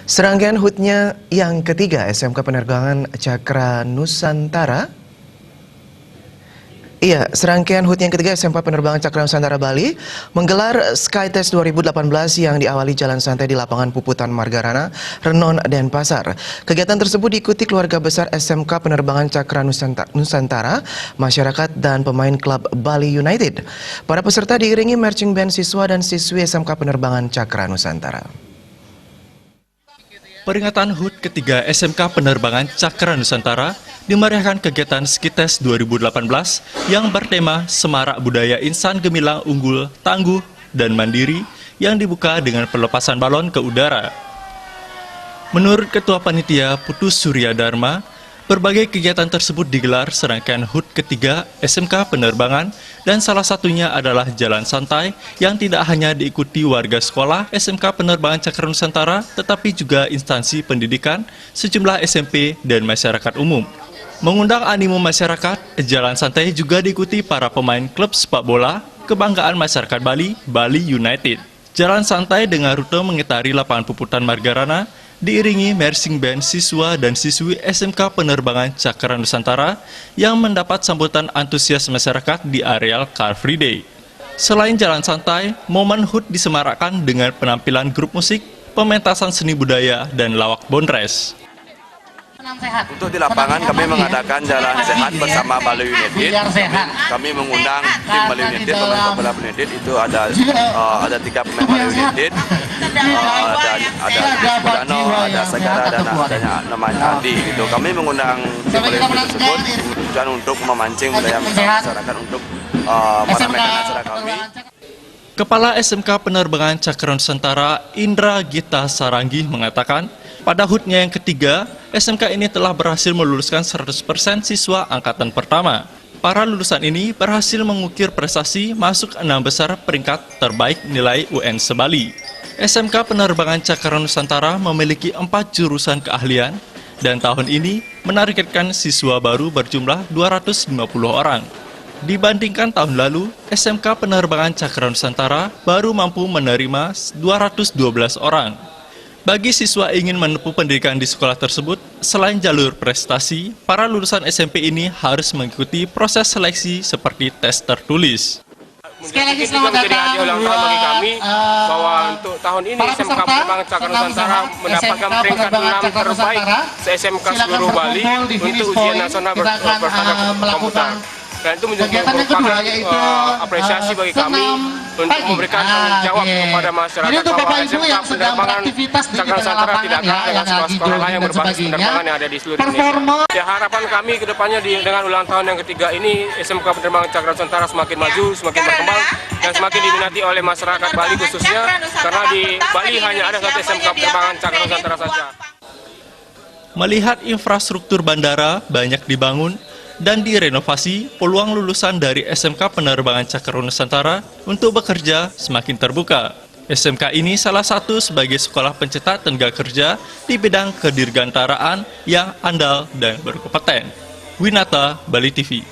Serangkaian HUT-nya yang ketiga SMK Penerbangan Cakra Nusantara. Serangkaian HUT yang ketiga SMK Penerbangan Cakra Nusantara Bali menggelar Skytest 2018 yang diawali jalan santai di lapangan Puputan Margarana, Renon, Denpasar. Kegiatan tersebut diikuti keluarga besar SMK Penerbangan Cakra Nusantara, masyarakat, dan pemain klub Bali United. Para peserta diiringi marching band siswa dan siswi SMK Penerbangan Cakra Nusantara. Peringatan HUT ketiga SMK Penerbangan Cakra Nusantara dimeriahkan kegiatan Skytest 2018 yang bertema Semarak Budaya Insan Gemilang Unggul, Tangguh, dan Mandiri yang dibuka dengan pelepasan balon ke udara. Menurut Ketua Panitia Putus Surya Dharma, berbagai kegiatan tersebut digelar serangkaian HUT ketiga SMK Penerbangan dan salah satunya adalah jalan santai yang tidak hanya diikuti warga sekolah SMK Penerbangan Cakra Nusantara tetapi juga instansi pendidikan, sejumlah SMP, dan masyarakat umum. Mengundang animo masyarakat, jalan santai juga diikuti para pemain klub sepak bola kebanggaan masyarakat Bali, Bali United. Jalan santai dengan rute mengitari lapangan Puputan Margarana diiringi marching band siswa dan siswi SMK Penerbangan Cakra Nusantara yang mendapat sambutan antusias masyarakat di areal Car Free Day. Selain jalan santai, momen HUT disemarakkan dengan penampilan grup musik, pementasan seni budaya, dan lawak bondres. Untuk di lapangan kami mengadakan jalan sehat bersama Bali United. Kami mengundang tim Bali United, pemain bola Bali United itu ada 3 pemain Bali United, ada Budano, ada Segara, dan adanya namanya Adi. Gitu. Kami mengundang tim Bali United tersebut tujuan untuk memancing budaya masyarakat untuk meramaikan acara kami. Kepala SMK Penerbangan Cakra Nusantara Indra Gita Saranggi mengatakan, pada HUT-nya yang ketiga, SMK ini telah berhasil meluluskan 100% siswa angkatan pertama. Para lulusan ini berhasil mengukir prestasi masuk 6 besar peringkat terbaik nilai UN se-Bali. SMK Penerbangan Cakra Nusantara memiliki 4 jurusan keahlian, dan tahun ini menargetkan siswa baru berjumlah 250 orang. Dibandingkan tahun lalu, SMK Penerbangan Cakra Nusantara baru mampu menerima 212 orang. Bagi siswa ingin menempuh pendidikan di sekolah tersebut, selain jalur prestasi, para lulusan SMP ini harus mengikuti proses seleksi seperti tes tertulis. Sekali lagi selamat datang ulang tahun bagi kami bahwa untuk tahun ini SMK Penerbangan Cakra Nusantara mendapatkan peringkat 6 terbaik se-SMK seluruh Bali untuk ujian nasional bertadap komputer. Dan itu merupakan apresiasi bagi kami untuk memberikan tanggung jawab kepada masyarakat bahwa SMK Penerbangan Cakra Nusantara tidak kalah dengan sekolah-sekolah lain yang berbasis penerbangan yang ada di seluruh Indonesia. Ya, harapan kami ke depannya dengan ulang tahun yang ketiga ini, SMK Penerbangan Cakra Nusantara semakin maju, semakin berkembang, dan semakin diminati oleh masyarakat Bali khususnya, karena di Bali hanya ada satu SMK Penerbangan Cakra Nusantara saja. Melihat infrastruktur bandara banyak dibangun dan direnovasi, peluang lulusan dari SMK Penerbangan Cakra Nusantara untuk bekerja semakin terbuka. SMK ini salah satu sebagai sekolah pencetak tenaga kerja di bidang kedirgantaraan yang andal dan berkompeten. Winata, Bali TV.